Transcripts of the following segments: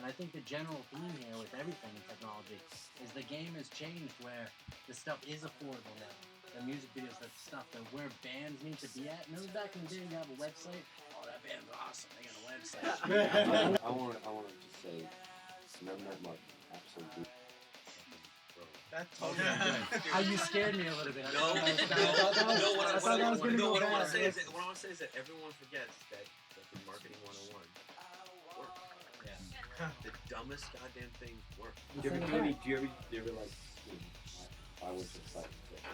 I think the general theme here with everything in technology is the game has changed where the stuff is affordable now. The music videos, the stuff that where bands need to be at. Remember back in the day, you have a website. Oh, that band's awesome. They got a website. I want to just say, never met Mark. Absolutely. That's totally good. How you scared me a little bit. What I want to say is that everyone forgets that the marketing 101 work. Yeah. The dumbest goddamn things work. Do you ever like, I went to the site and said,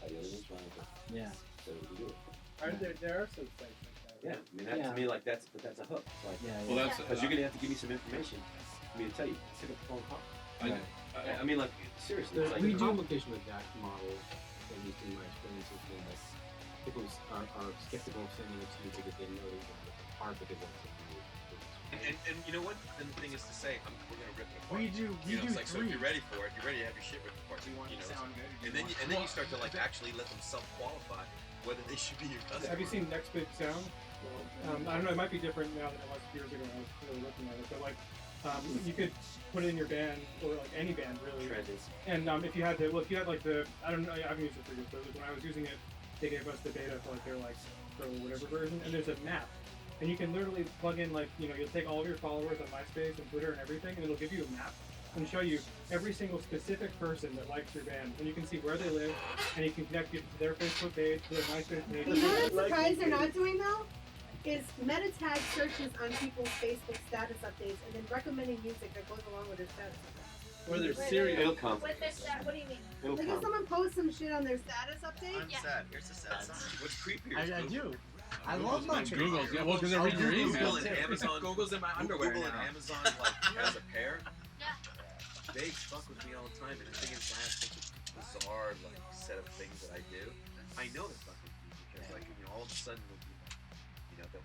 how the other one's running it. Yeah. So we do it. There are some sites like that. Yeah, I mean, to me, like, that's a hook. Like, Well, that's because you're going to have to give me some information for me to tell you. Pick up the phone call. I mean, like, seriously. It's like we do complication with that model, at least in my experience, has been that people are skeptical of sending it to you because they know it's hard, but they want to do it. And you know what? And the thing is to say, we're going to rip it apart. We do it's like, three. So if you're ready for it, you're ready to have your shit ripped apart. Sound good. And then you start to like actually let them self-qualify whether they should be your customer. Have you seen Next Big Sound? I don't know, it might be different now than it was years ago when I was really looking at it, but like, you could put it in your band, or like any band really. Trendy. And if you had like the, I don't know, I haven't used it for years, but when I was using it, they gave us the beta for like their like pro whatever version, and there's a map. And you can literally plug in like, you'll take all of your followers on MySpace and Twitter and everything, and it'll give you a map and show you every single specific person that likes your band, and you can see where they live, and you can connect you to their Facebook page, to their MySpace page. You know what I'm surprised they're not doing though? Is meta tag searches on people's Facebook status updates and then recommending music that goes along with their status updates. Or their Wait, serial. It'll come. With their what do you mean? It'll Like if come. someone posts some shit on their status update, I'm sad. Here's the sad side. What's creepier? I do. I love marketing. Google's, yeah, well, because they read your email. Google and Amazon. Google's in my underwear Google and now. Amazon like as a pair. Yeah. They fuck with me all the time, and the thing is, I have such a bizarre like set of things that I do. I know they're fucking with me because like all of a sudden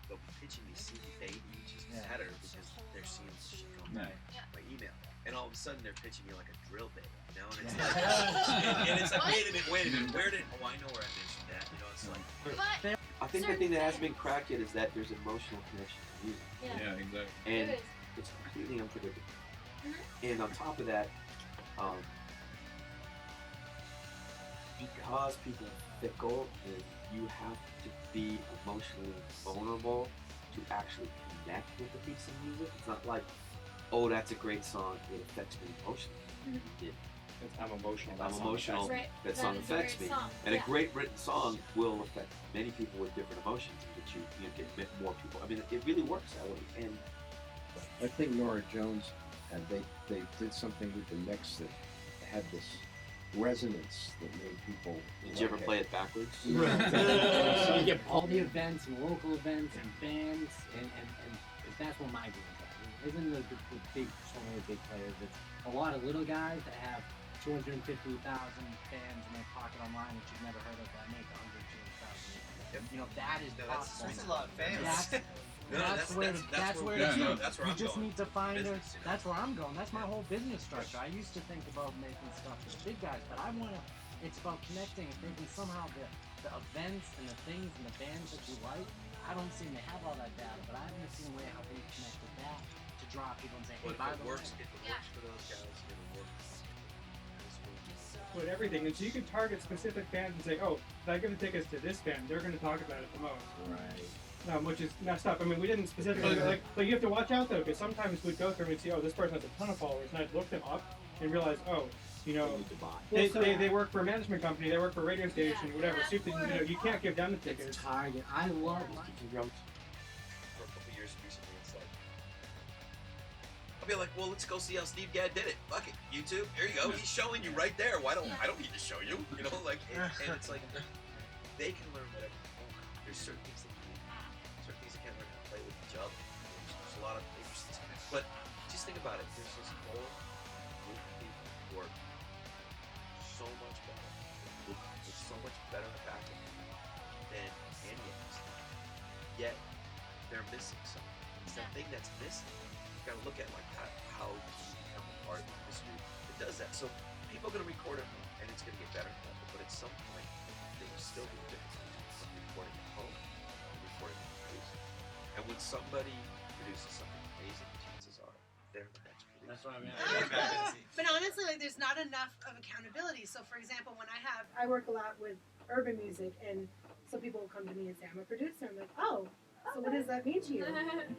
they'll be pitching me CD baby, which is better because they're seeing shit come Right. my email, and all of a sudden they're pitching me like a drill bit, and it's like, and it's like, wait a minute, where did? Oh, I know where I mentioned that. It's like. But I think the thing that hasn't been cracked yet is that there's emotional connection to music. Yeah, exactly. And There is. it's completely unpredictable. Mm-hmm. And on top of that, because people are fickle, and you have to be emotionally vulnerable to actually connect with a piece of music. It's not like, oh, that's a great song, it affects me emotionally. I'm emotional. I'm emotional, Right. that song is a affects great me. song. And Yeah. a great written song will affect many people with different emotions, and that you get more people. I mean, it really works that way. And I think Nora Jones, they did something with the mix that had this resonance that made people. did you ever play it backwards? So you get all the events and local events and bands, and that's what my game is. Isn't the big, so many big players? It's a lot of little guys that have 250,000 fans in their pocket online that you've never heard of that make 100,000. That is possible. That's a lot of fans. That's where that's where you I'm just going. need to find Business, that's where I'm going. That's my whole business structure. I used to think about making stuff for the big guys, but it's about connecting and thinking somehow the events and the things and the bands that you like. I don't seem to have all that data, but I haven't seen a way how we connect with that to draw people and say, hey, by If the it way. works for those guys, it'll work. With everything, and so you can target specific bands and say, oh, if I give the tickets to this band, they're going to talk about it the most. Right. Which is messed up. I mean, we didn't specifically, but you have to watch out though, because sometimes we'd go through and we'd see, oh, this person has a ton of followers, and I'd look them up and realize, oh, they work for a management company, they work for a radio station, whatever. So you can't give them the tickets. It's target. I love marketing. For a couple years recently, it's like I'll be like, well, let's go see how Steve Gadd did it. Fuck it, YouTube. Here you go. He's showing you right there. I don't need to show you. And it's like they can learn whatever. There's certain things that you need. Certain things you can't learn how to play with each other. There's a lot of interesting stuff. But just think about it. There's this whole group of people who are so much better. With so much better backing than any of us. Yet they're missing something. It's that thing that's missing. You gotta look at like how you become a part of the industry that does that. So people are gonna record it and it's gonna get better, but at some point they will still be different from recording at home and recording at the producer. And when somebody produces something amazing, chances are they're the next producer. That's what I mean. But honestly, like, there's not enough of accountability. So, for example, when I work a lot with urban music, and so people will come to me and say, I'm a producer. I'm like, oh, so what does that mean to you?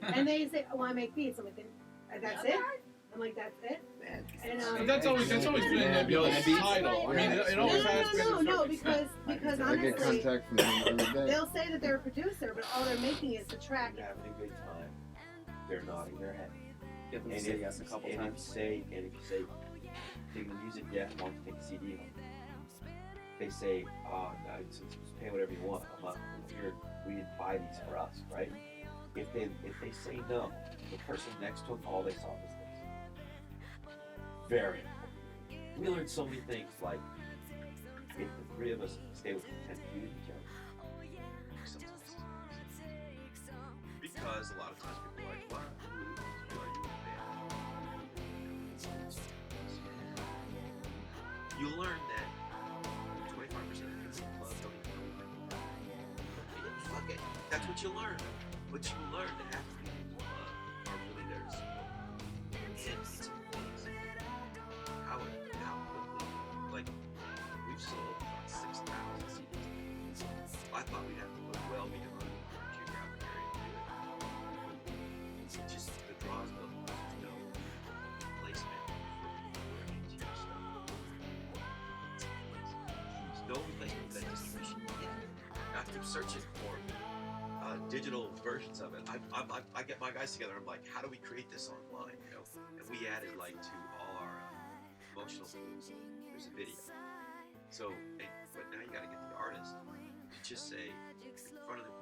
And they say, oh, I make beats. I'm like, that's it? I'm like, that's it? And, But that's always been Bill's title. I mean, it always has been. No, because I get honestly, contact from them every day. they'll say that they're a producer, but all they're making is the track. They're having a good time. They're nodding their head. Get them And to say if, yes a couple and times. if you say, dig the music, yeah, I want to take a CD home. They say, no, just pay whatever you want. I'm not here. We didn't buy these for us, right? If they say no, the person next to them, all they saw was this. Very important. We learned so many things, like if the three of us stay with intent to use each other. Because a lot of times people are like, wow, who are you in a band? You learn that 25% of people in the club don't even know. And fuck it. That's what you learn. But you learn that half the people in the club are really there to support. And it's amazing how quickly, like, we've sold about 6,000 CDs. I thought we'd have to look well beyond our geographic area to do it. It's just the draws built. There's no placement for ATM stuff. There's no replacement for that distribution. I keep searching for digital versions of it. I get my guys together. I'm like, how do we create this online? You know, and we added like to all our emotional tools. There's a video. So, but now you got to get the artist to just say in front of the